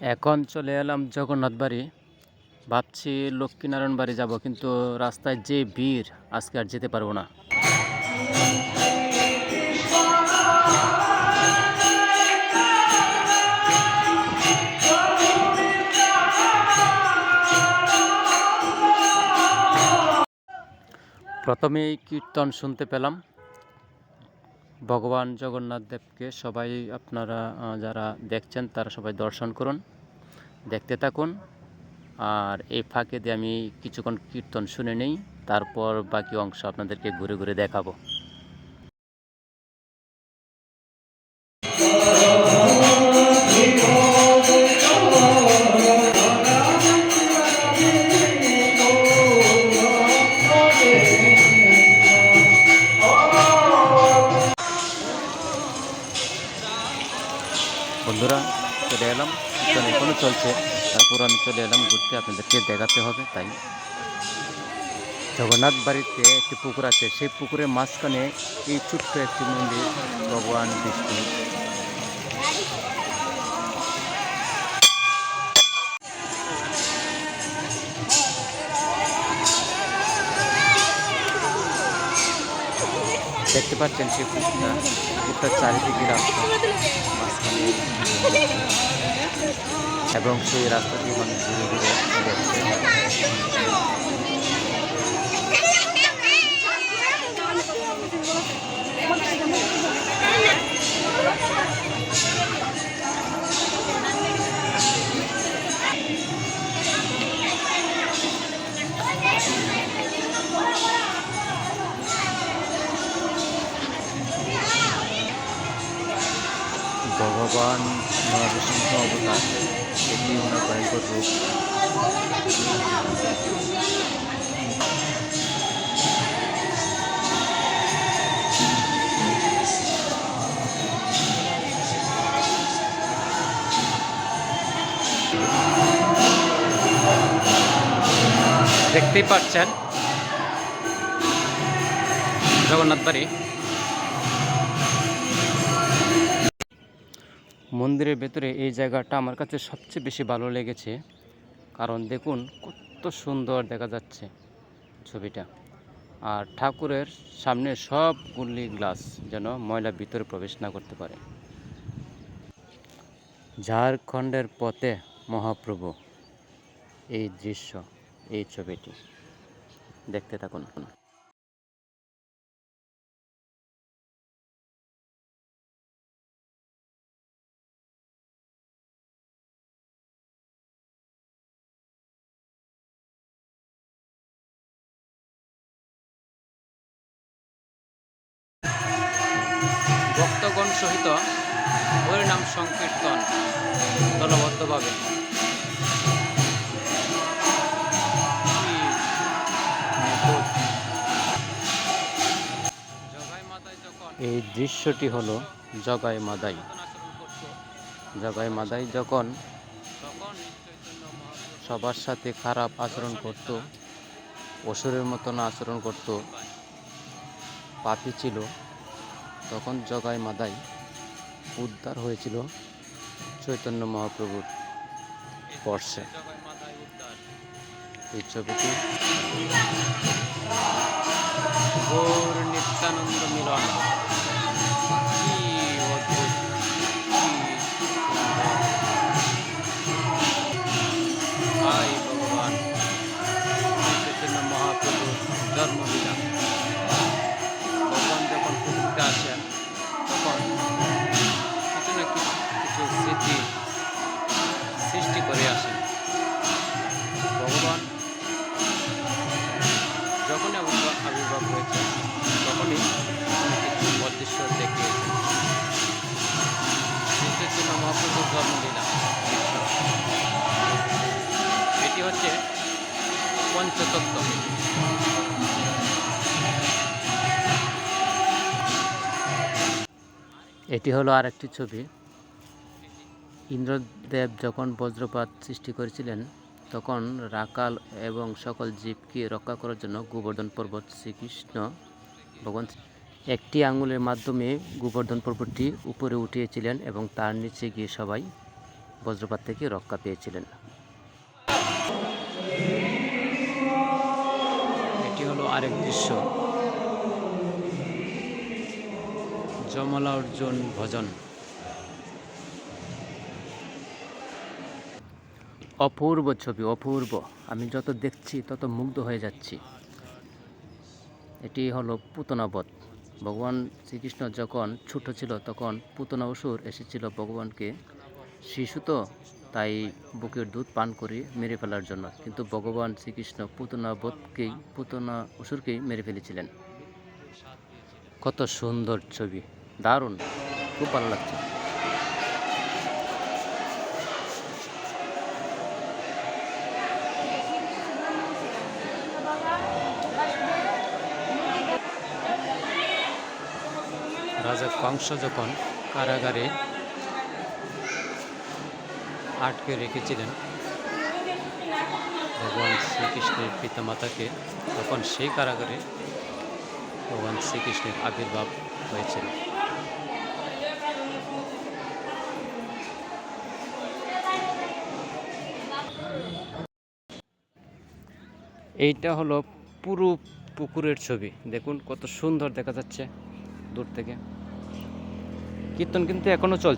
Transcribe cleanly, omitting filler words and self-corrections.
এখন চলে এলাম জগন্নাথ বাড়ি। ভাবছি লক্ষ্মীনারায়ণ বাড়ি যাব, কিন্তু রাস্তায় যে ভিড়, আজকে আর যেতে পারবো না। প্রথমেই কীর্তন শুনতে পেলাম। ভগবান জগন্নাথ দেবকে সবাই আপনারা যারা দেখছেন তারা সবাই দর্শন করুন, দেখতে থাকুন। আর এই ফাঁকে দিয়ে আমি কিছুক্ষণ কীর্তন শুনে নেই, তারপর বাকি অংশ আপনাদেরকে ঘুরে ঘুরে দেখাবো। বন্ধুরা, চলে এলাম, কীর্তন এখনও চলছে, তারপর আমি চলে এলাম ঘুরতে, আপনাদেরকে দেখাতে হবে। তাই জগন্নাথ বাড়িতে একটি পুকুর আছে, সেই পুকুরের মাঝখানে এই ছোট্ট একটি মন্দির, ভগবান বিষ্ণু। দেখতে পাচ্ছেন সেই পুকুরটার চারিদিকে রাস্তা, মাঝখানে এবং সেই রাস্তা দিয়ে মানুষ ঘুরে ঘুরে দেখছে। ভগবান নরসিংহ অবতার, এটি ওনার ভয়ঙ্কর রূপ। দেখতেই পাচ্ছেন জগন্নাথ বাড়ি। মন্দিরের ভেতরে এই জায়গাটা আমার কাছে সবচেয়ে বেশি ভালো লেগেছে, কারণ দেখুন কত সুন্দর দেখা যাচ্ছে ছবিটা। আর ঠাকুরের সামনে সবগুলি গ্লাস, যেন ময়লা ভিতরে প্রবেশ না করতে পারে। ঝাড়খণ্ডের পথে মহাপ্রভু, এই দৃশ্য, এই ছবিটি দেখতে থাকুন। ভক্তগণ সহিত হরিনাম সংকীর্তন দলবদ্ধভাবে। এই দৃশ্যটি হলো জগাই মাদাই। জগাই মাদাই যখন সবার সাথে খারাপ আচরণ করত, অসুরের মতন আচরণ করত, পাপী ছিল, তখন জগাই মাদাই উদ্ধার হয়েছিল চৈতন্য মহাপ্রভুর স্পর্শে। এই ছবিটি গৌর নিত্যানন্দ মিলন, কি অদ্ভুত, হাই ভগবান চৈতন্য মহাপ্রভুর জন্মলীলা। ভগবান যখন পৃথিবীতে আসেন তখন কিছু না কিছু স্মৃতি সৃষ্টি করে আসেন। ভগবান যখনই আবির্ভাব হয়েছে তখনই কিছু অদৃশ্য দেখিয়েছেন। চৈতন্য মহাপ্রভুর জন্মলীলা, এটি হচ্ছে পঞ্চতত্ত্ব। এটি হলো আরেকটি ছবি। ইন্দ্রদেব যখন বজ্রপাত সৃষ্টি করেছিলেন, তখন রাকাল এবং সকল জীবকে রক্ষা করার জন্য গোবর্ধন পর্বত শ্রীকৃষ্ণ ভগবান একটি আঙুলের মাধ্যমে গোবর্ধন পর্বতটি উপরে উঠিয়েছিলেন এবং তার নিচে গিয়ে সবাই বজ্রপাত থেকে রক্ষা পেয়েছিলেন। এটি হলো আরেক দৃশ্য, যমলা অর্জুন ভজন। অপূর্ব ছবি, অপূর্ব। আমি যত দেখছি তত মুগ্ধ হয়ে যাচ্ছি। এটি হলো পুতনা বধ। ভগবান শ্রীকৃষ্ণ যখন ছোট ছিল তখন পুতনা অসুর এসেছিল ভগবানকে, শিশু তো তাই বুকের দুধ পান করে মেরে ফেলার জন্য, কিন্তু ভগবান শ্রীকৃষ্ণ পুতনা অসুরকেই মেরে ফেলেছিলেন। কত সুন্দর ছবি, দারুণ, খুব ভালো লাগছে। রাজা কংস যখন কারাগারে আটকে রেখেছিলেন ভগবান শ্রীকৃষ্ণের পিতামাতাকে, তখন সেই কারাগারে ভগবান শ্রীকৃষ্ণের আবির্ভাব হয়েছিল। এইটা হলো পুরো পুকুরের ছবি, দেখুন কত সুন্দর দেখা যাচ্ছে দূর থেকে। কীর্তন কিন্তু এখনো চলছে।